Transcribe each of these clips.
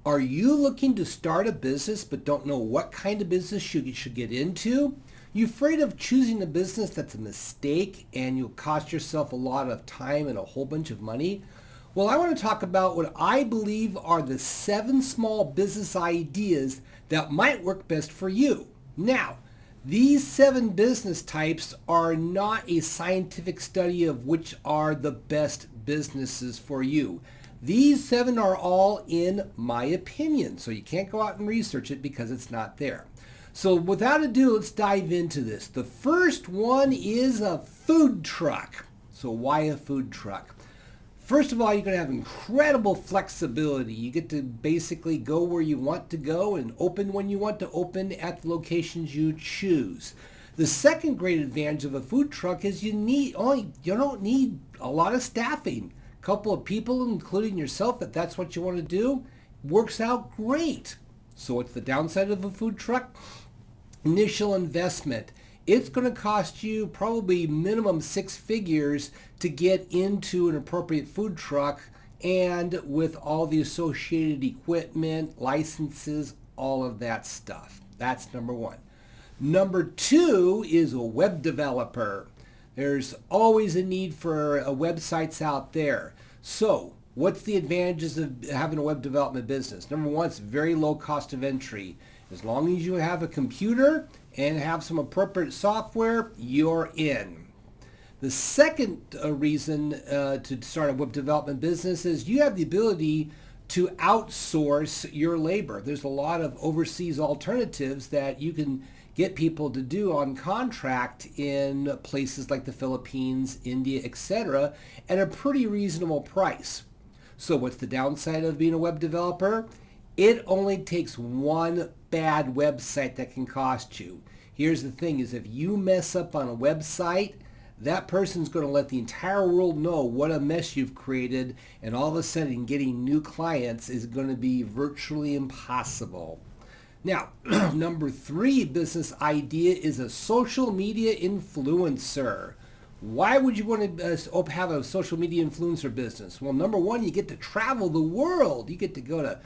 Are you looking to start a business but don't know what kind of business you should get into? You afraid of choosing a business that's a mistake and you'll cost yourself a lot of time and a whole bunch of money? Well, I want to talk about what I believe are the 7 small business ideas that might work best for you. Now, these 7 business types are not a scientific study of which are the best businesses for you. These 7 are all in my opinion, so you can't go out and research it because it's not there. So without ado, let's dive into this. The first one is a food truck. So why a food truck? First of all, you're going to have incredible flexibility. You get to basically go where you want to go and open when you want to open at the locations you choose. The second great advantage of a food truck is you don't need a lot of staffing. A couple of people, including yourself, if that's what you want to do, works out great. So what's the downside of a food truck? Initial investment. It's going to cost you probably minimum 6 figures to get into an appropriate food truck, and with all the associated equipment, licenses, all of that stuff. That's number 1. Number 2 is a web developer. There's always a need for websites out there. So what's the advantages of having a web development business? Number 1, it's very low cost of entry. As long as you have a computer and have some appropriate software, you're in. The second reason to start a web development business is you have the ability to outsource your labor. There's a lot of overseas alternatives that you can get people to do on contract in places like the Philippines, India, etc., at a pretty reasonable price. So what's the downside of being a web developer? It only takes one bad website that can cost you. Here's the thing is if you mess up on a website, that person's going to let the entire world know what a mess you've created, and all of a sudden getting new clients is going to be virtually impossible. Now, number 3 business idea is a social media influencer. Why would you want to have a social media influencer business? Well, number 1, you get to travel the world. You get to go to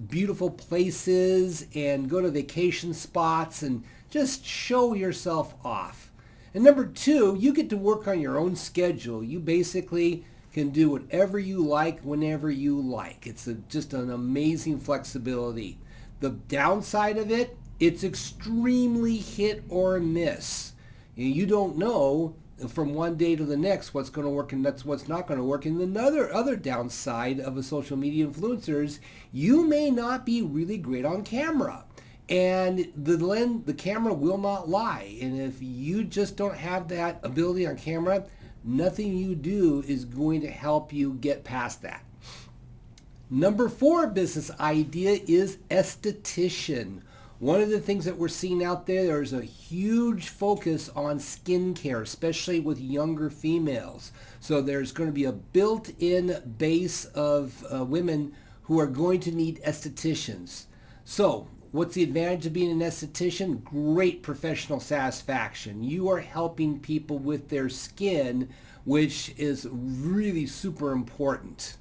beautiful places and go to vacation spots and just show yourself off. And number 2, you get to work on your own schedule. You basically can do whatever you like whenever you like. It's just an amazing flexibility. The downside of it, it's extremely hit or miss. You don't know from one day to the next what's going to work and that's what's not going to work. And another other downside of a social media influencer is you may not be really great on camera. And the camera will not lie. And if you just don't have that ability on camera, nothing you do is going to help you get past that. Number 4 business idea is esthetician. One of the things that we're seeing out there's a huge focus on skincare, especially with younger females. So there's going to be a built-in base of women who are going to need estheticians. So what's the advantage of being an esthetician? Great professional satisfaction. You are helping people with their skin, which is really super important.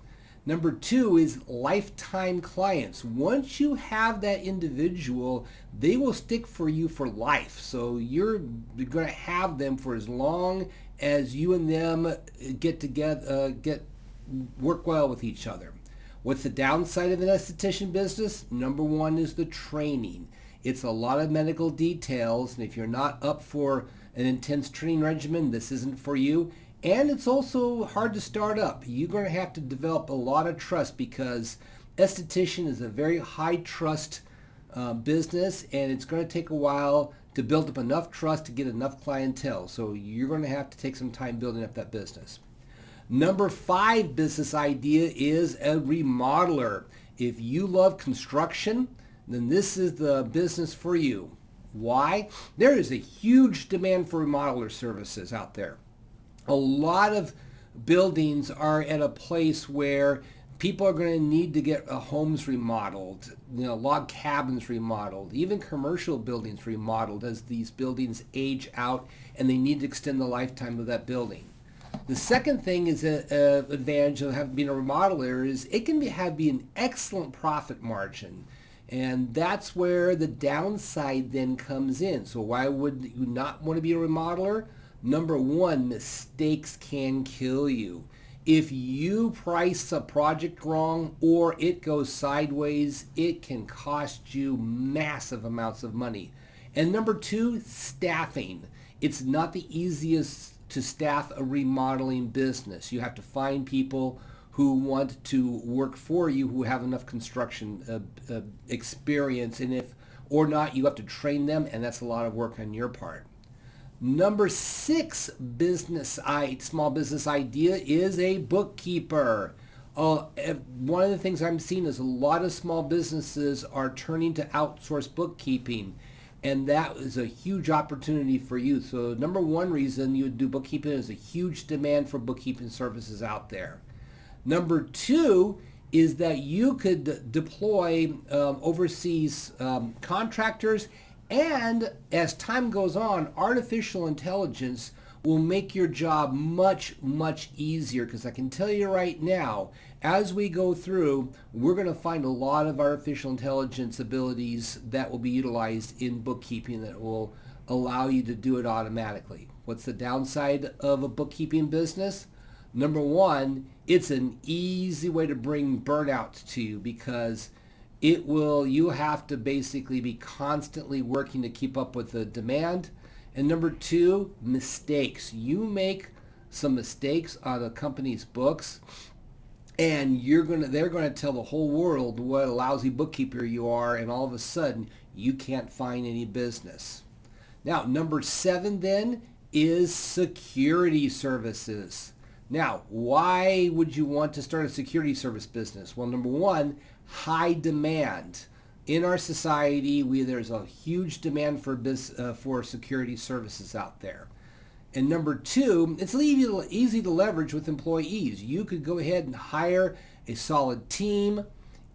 Number 2 is lifetime clients. Once you have that individual, they will stick for you for life. So you're going to have them for as long as you and them get together, work well with each other. What's the downside of an esthetician business? Number 1 is the training. It's a lot of medical details, and if you're not up for an intense training regimen, this isn't for you. And it's also hard to start up. You're going to have to develop a lot of trust because esthetician is a very high trust business, and it's going to take a while to build up enough trust to get enough clientele. So you're going to have to take some time building up that business. Number 5 business idea is a remodeler. If you love construction, then this is the business for you. Why? There is a huge demand for remodeler services out there. A lot of buildings are at a place where people are going to need to get homes remodeled, log cabins remodeled, even commercial buildings remodeled as these buildings age out and they need to extend the lifetime of that building. The second thing is a advantage of being a remodeler is it can be an excellent profit margin. And that's where the downside then comes in. So why would you not want to be a remodeler? Number one, mistakes can kill you. If you price a project wrong or it goes sideways, it can cost you massive amounts of money. And number two, staffing. It's not the easiest to staff a remodeling business. You have to find people who want to work for you, who have enough construction experience, and if or not, you have to train them, and that's a lot of work on your part. Number six small business idea is a bookkeeper. One of the things I'm seeing is a lot of small businesses are turning to outsource bookkeeping, and that is a huge opportunity for you. So number one reason you would do bookkeeping is a huge demand for bookkeeping services out there. Number two is that you could deploy overseas contractors, and as time goes on, artificial intelligence will make your job much, much easier, because I can tell you right now, as we go through, we're going to find a lot of artificial intelligence abilities that will be utilized in bookkeeping that will allow you to do it automatically. What's the downside of a bookkeeping business? Number one, it's an easy way to bring burnout to you, because you have to basically be constantly working to keep up with the demand. And number two, mistakes. You make some mistakes on a company's books, and they're gonna tell the whole world what a lousy bookkeeper you are, and all of a sudden you can't find any business. Now, number seven then is security services. Now, why would you want to start a security service business? Well, number one, high demand. In our society, there's a huge demand for security services out there. And number two, it's easy to leverage with employees. You could go ahead and hire a solid team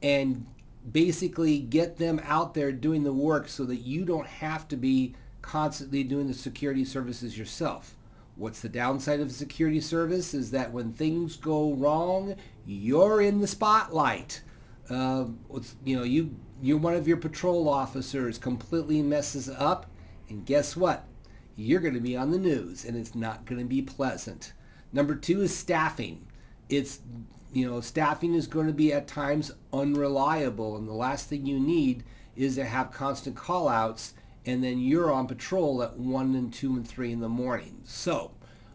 and basically get them out there doing the work so that you don't have to be constantly doing the security services yourself. What's the downside of a security service is that when things go wrong, you're in the spotlight. One of your patrol officers completely messes up, and guess what? You're going to be on the news, and it's not going to be pleasant. Number two is staffing. Staffing is going to be at times unreliable, and the last thing you need is to have constant call-outs, and then you're on patrol at 1 and 2 and 3 in the morning. So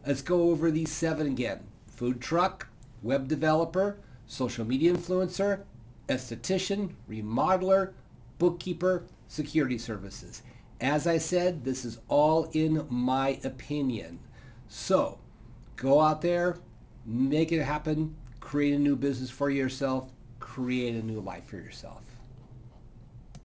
let's go over these seven again. Food truck, web developer, social media influencer, esthetician, remodeler, bookkeeper, security services. As I said, this is all in my opinion. So go out there, make it happen, create a new business for yourself, create a new life for yourself.